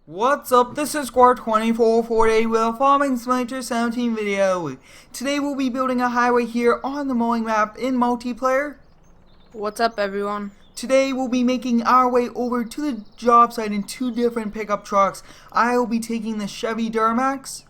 What's up, this is Squad 2448 with a Farming Simulator 17 video. Today we'll be building a highway here on the Mowing Map in multiplayer. What's up, everyone? Today we'll be making our way over to the job site in two different pickup trucks. I will be taking the Chevy Duramax.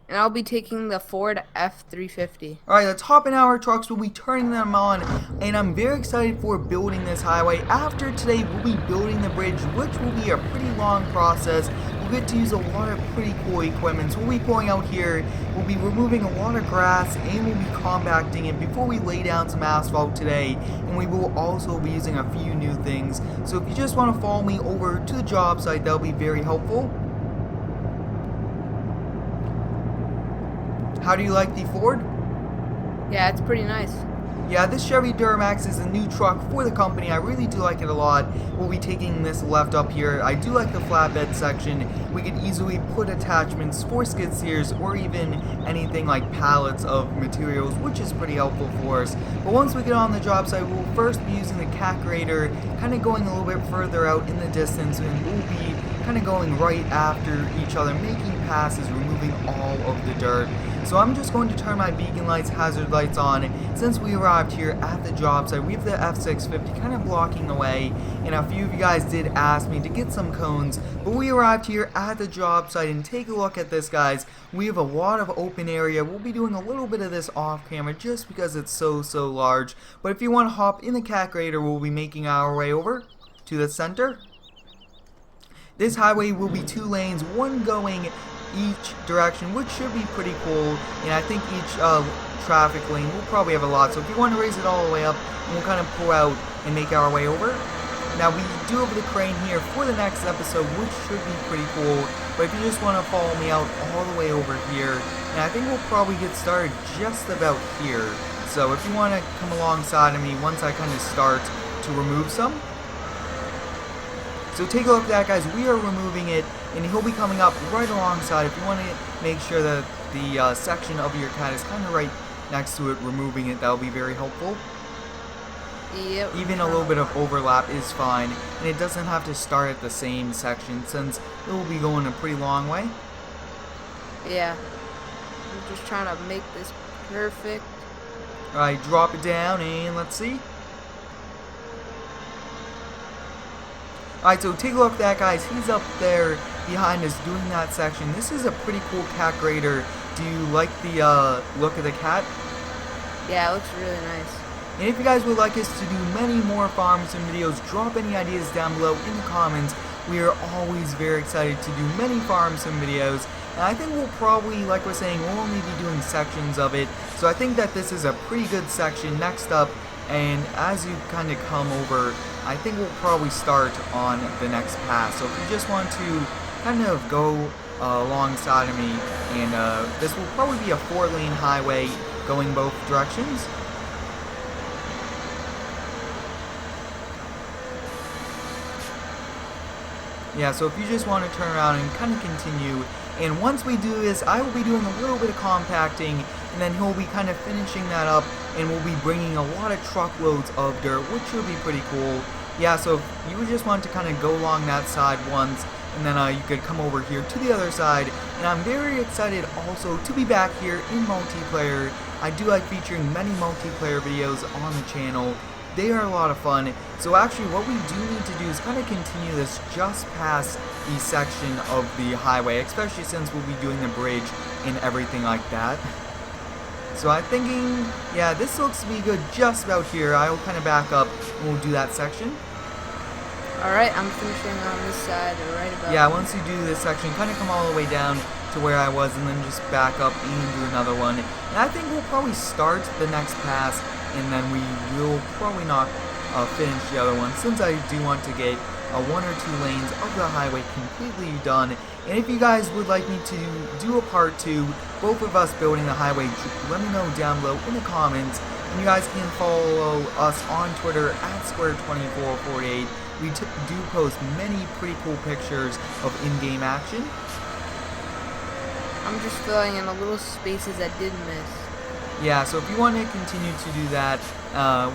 And I'll be taking the Ford F-350. Alright, let's hop in our trucks. We'll be turning them on, and I'm very excited for building this highway. After today, we'll be building the bridge, which will be a pretty long process. We'll get to use a lot of pretty cool equipment. So we'll be pulling out here, we'll be removing a lot of grass, and we'll be compacting it before we lay down some asphalt today. And we will also be using a few new things. So if you just want to follow me over to the job site, that'll be very helpful. How do you like the Ford? Yeah, it's pretty nice. Yeah, this Chevy Duramax is a new truck for the company. I really do like it a lot. We'll be taking this left up here. I do like the flatbed section. We could easily put attachments for skid steers or even anything like pallets of materials, which is pretty helpful for us. But once we get on the job site, we'll first be using the cat grader, kind of going a little bit further out in the distance, and we'll be kind of going right after each other, making passes, removing all of the dirt. So I'm just going to turn my beacon lights, hazard lights on. Since we arrived here at the job site, we have the F650 kind of blocking the way, and a few of you guys did ask me to get some cones, but we arrived here at the job site, and take a look at this, guys. We have a lot of open area. We'll be doing a little bit of this off camera just because it's so large, but if you want to hop in the cat grader, we'll be making our way over to the center. This highway will be 2 lanes, one going each direction, which should be pretty cool, and I think each traffic lane will probably have a lot. So if you want to raise it all the way up, we'll kind of pull out and make our way over. Now we do have the crane here for the next episode, which should be pretty cool, but if you just want to follow me out all the way over here, and I think we'll probably get started just about here. So if you want to come alongside of me once I kind of start to remove some. So take a look at that, guys. We are removing it, and he'll be coming up right alongside. If you want to make sure that the section of your cat is kind of right next to it, removing it, that'll be very helpful. Yep. Even a little bit of overlap is fine, and it doesn't have to start at the same section since it will be going a pretty long way. Yeah. I'm just trying to make this perfect. Alright, drop it down, and let's see. Alright, so take a look at that, guys. He's up there behind us doing that section. This is a pretty cool cat grader. Do you like the look of the cat? Yeah, it looks really nice. And if you guys would like us to do many more farms and videos, drop any ideas down below in the comments. We are always very excited to do many farms and videos. And I think we'll probably, like we're saying, we'll only be doing sections of it. So I think that this is a pretty good section. Next up, and as you kind of come over, I think we'll probably start on the next pass. So if you just want to kind of go alongside of me, and this will probably be a 4-lane highway going both directions. Yeah, so if you just want to turn around and kind of continue, and once we do this, I will be doing a little bit of compacting, and then he'll be kind of finishing that up, and we'll be bringing a lot of truckloads of dirt, which will be pretty cool. Yeah, so if you just want to kind of go along that side once, and then you could come over here to the other side, and I'm very excited also to be back here in multiplayer. I do like featuring many multiplayer videos on the channel. They are a lot of fun. So actually what we do need to do is kind of continue this just past the section of the highway, especially since we'll be doing the bridge and everything like that. So I'm thinking, yeah, this looks to be good just about here. I will kind of back up and we'll do that section. Alright, I'm finishing on this side right about. Yeah, once you do this section, kind of come all the way down to where I was and then just back up and do another one. And I think we'll probably start the next pass, and then we will probably not finish the other one, since I do want to get 1 or 2 lanes of the highway completely done. And if you guys would like me to do a part 2, both of us building the highway, let me know down below in the comments. And you guys can follow us on Twitter at Square2448. We do post many pretty cool pictures of in-game action. I'm just filling in the little spaces I did miss. Yeah, so if you want to continue to do that,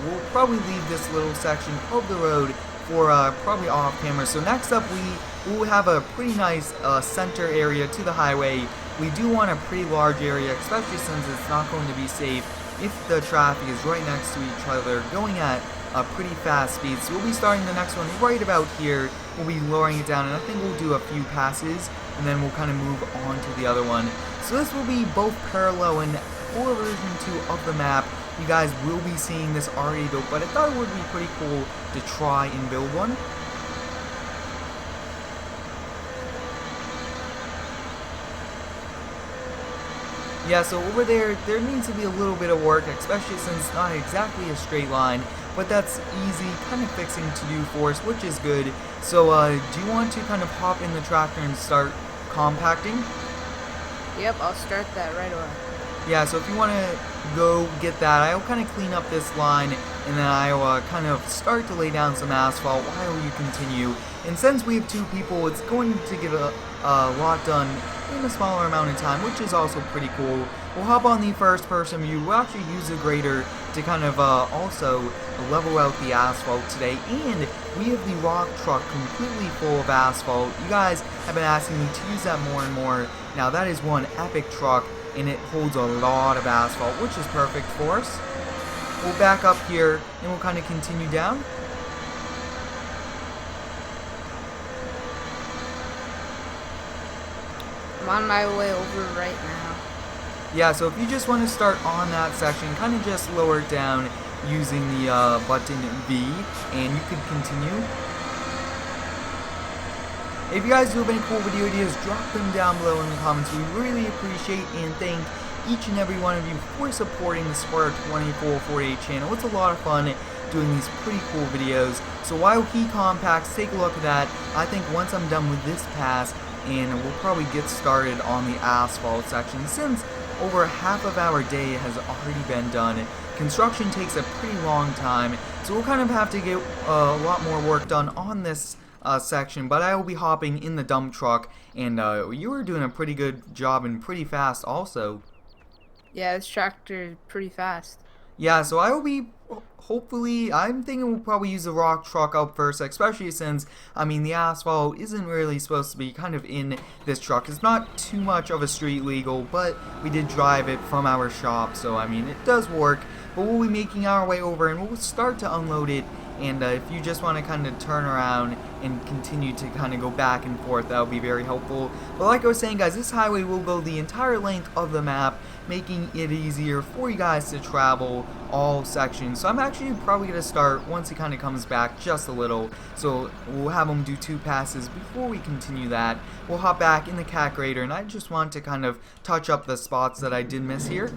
we'll probably leave this little section of the road for probably off camera. So next up we we'll have a pretty nice center area to the highway. We do want a pretty large area, especially since it's not going to be safe if the traffic is right next to each other, going at a pretty fast speed. So we'll be starting the next one right about here. We'll be lowering it down, and I think we'll do a few passes, and then we'll kind of move on to the other one. So this will be both parallel and for version 2 of the map. You guys will be seeing this already built, but I thought it would be pretty cool to try and build one. Yeah, so over there needs to be a little bit of work, especially since it's not exactly a straight line, but that's easy, kind of fixing to do for us, which is good. So, do you want to kind of hop in the tractor and start compacting? Yep, I'll start that right away. Yeah, so if you want to go get that, I'll kind of clean up this line, and then I'll kind of start to lay down some asphalt while you continue. And since we have 2 people, it's going to get a lot done in a smaller amount of time, which is also pretty cool. We'll hop on the first person view. We'll actually use a grader to kind of also level out the asphalt today, and we have the rock truck completely full of asphalt. You guys have been asking me to use that more and more. Now that is one epic truck, and it holds a lot of asphalt, which is perfect for us. We'll back up here, and we'll kind of continue down. I'm on my way over right now. Yeah, so if you just want to start on that section, kind of just lower it down using the button V, and you could continue. If you guys do have any cool video ideas, drop them down below in the comments. We really appreciate and thank each and every one of you for supporting the Square 2448 channel. It's a lot of fun doing these pretty cool videos. So while he compacts, take a look at that. I think once I'm done with this pass, and we'll probably get started on the asphalt section, since over half of our day has already been done. Construction takes a pretty long time, so we'll kind of have to get a lot more work done on this section, but I will be hopping in the dump truck, and you were doing a pretty good job and pretty fast also. Yeah, this tractor is pretty fast. Yeah, so I will be, hopefully, I'm thinking we'll probably use the rock truck up first, especially since, I mean, the asphalt isn't really supposed to be kind of in this truck. It's not too much of a street legal, but we did drive it from our shop, so, I mean, it does work. But we'll be making our way over, and we'll start to unload it. And if you just want to kind of turn around and continue to kind of go back and forth, that would be very helpful. But like I was saying, guys, this highway will go the entire length of the map, making it easier for you guys to travel all sections. So I'm actually probably going to start once he kind of comes back just a little. So we'll have him do 2 passes before we continue that. We'll hop back in the cat grader, and I just want to kind of touch up the spots that I did miss here.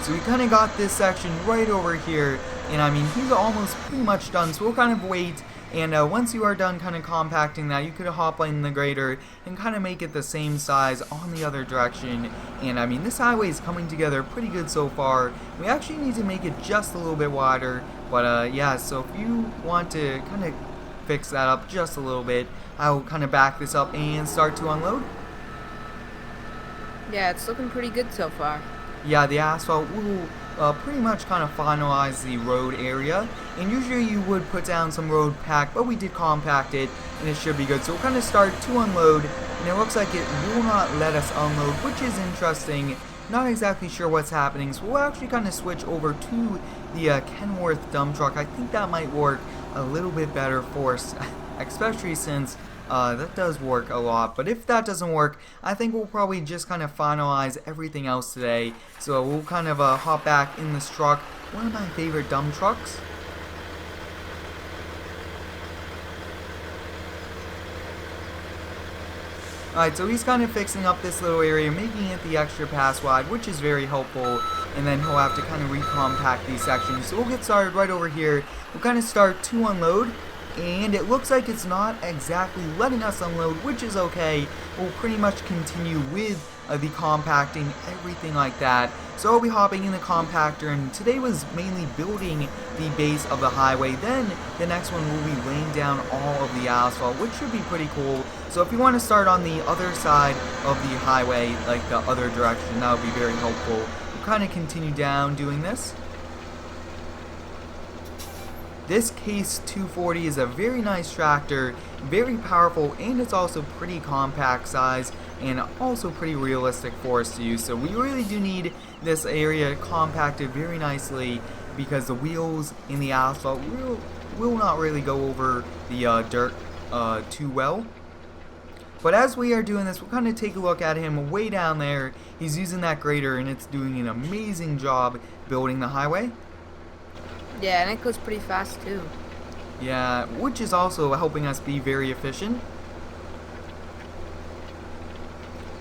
So we kind of got this section right over here, and I mean, he's almost pretty much done, so we'll kind of wait, and once you are done kind of compacting that, you could hop in the grader and kind of make it the same size on the other direction. And I mean, this highway is coming together pretty good so far. We actually need to make it just a little bit wider, but yeah, so if you want to kind of fix that up just a little bit, I'll kind of back this up and start to unload. Yeah, it's looking pretty good so far. Yeah, the asphalt will pretty much kind of finalize the road area, and usually you would put down some road pack, but we did compact it, and it should be good. So we'll kind of start to unload, and it looks like it will not let us unload, which is interesting. Not exactly sure what's happening, so we'll actually kind of switch over to the Kenworth dump truck. I think that might work a little bit better for us, especially since that does work a lot. But if that doesn't work, I think we'll probably just kind of finalize everything else today. So we'll kind of hop back in this truck, one of my favorite dump trucks. Alright, so he's kind of fixing up this little area, making it the extra pass wide, which is very helpful. And then he'll have to kind of recompact these sections. So we'll get started right over here. We'll kind of start to unload. And it looks like it's not exactly letting us unload, which is okay. We'll pretty much continue with the compacting, everything like that. So I'll be hopping in the compactor, and today was mainly building the base of the highway. Then the next one will be laying down all of the asphalt, which should be pretty cool. So if you want to start on the other side of the highway, like the other direction, that would be very helpful. We'll kind of continue down doing this. This Case 240 is a very nice tractor, very powerful, and it's also pretty compact size and also pretty realistic for us to use. So we really do need this area compacted very nicely because the wheels in the asphalt will not really go over the dirt too well. But as we are doing this, we'll kind of take a look at him way down there. He's using that grader and it's doing an amazing job building the highway. Yeah, and it goes pretty fast too. Yeah, which is also helping us be very efficient.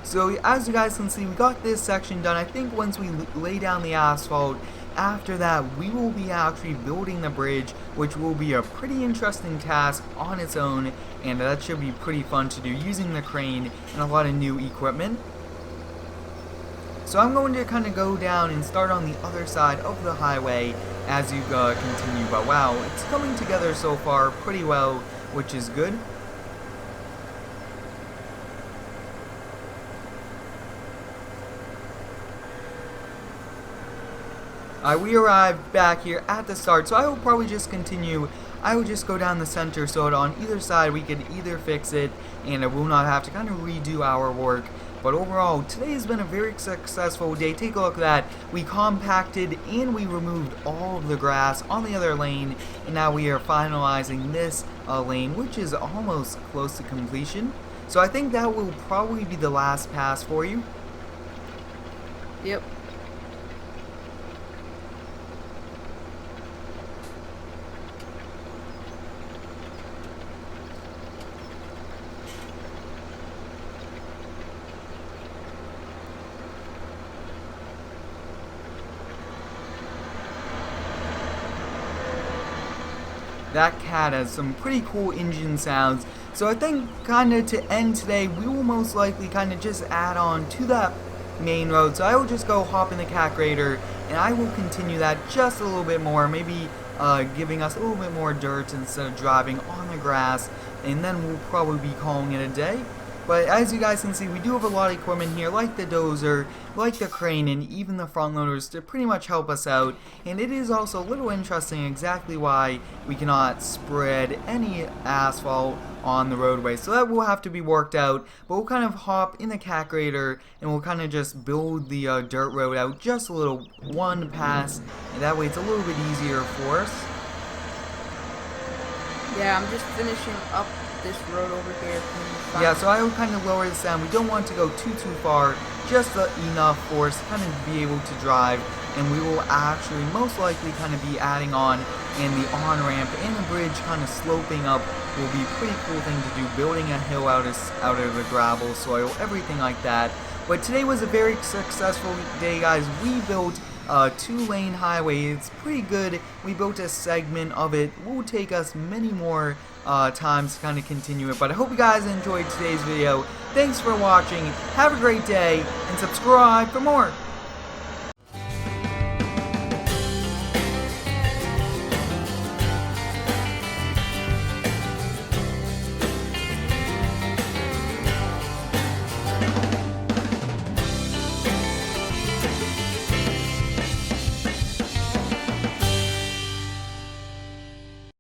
So as you guys can see, we got this section done. I think once we lay down the asphalt, after that we will be actually building the bridge, which will be a pretty interesting task on its own, and that should be pretty fun to do using the crane and a lot of new equipment. So I'm going to kind of go down and start on the other side of the highway as you continue, but wow, it's coming together so far pretty well, which is good. We arrived back here at the start, so I will probably just continue. I will just go down the center so that on either side we could either fix it and it will not have to kind of redo our work. But overall, today has been a very successful day. Take a look at that. We compacted and we removed all of the grass on the other lane, and now we are finalizing this lane, which is almost close to completion. So I think that will probably be the last pass for you. Yep. That cat has some pretty cool engine sounds. So I think kind of to end today, we will most likely kind of just add on to that main road. So I will just go hop in the cat grader and I will continue that just a little bit more, maybe giving us a little bit more dirt instead of driving on the grass, and then we'll probably be calling it a day. But as you guys can see, we do have a lot of equipment here, like the dozer, like the crane, and even the front loaders to pretty much help us out. And it is also a little interesting exactly why we cannot spread any asphalt on the roadway. So that will have to be worked out, but we'll kind of hop in the cat grader and we'll kind of just build the dirt road out just a little one pass, and that way it's a little bit easier for us. Yeah, I'm just finishing up this road over here. Yeah, so I will kind of lower this down. We don't want to go too far, just enough for us to kind of be able to drive, and we will actually most likely kind of be adding on, and the on-ramp and the bridge kind of sloping up will be a pretty cool thing to do, building a hill out of the gravel, soil, everything like that. But today was a very successful day, guys. We built a 2-lane highway. It's pretty good. We built a segment of it. It will take us many more times to kind of continue it, but I hope you guys enjoyed today's video. Thanks for watching. Have a great day and subscribe for more.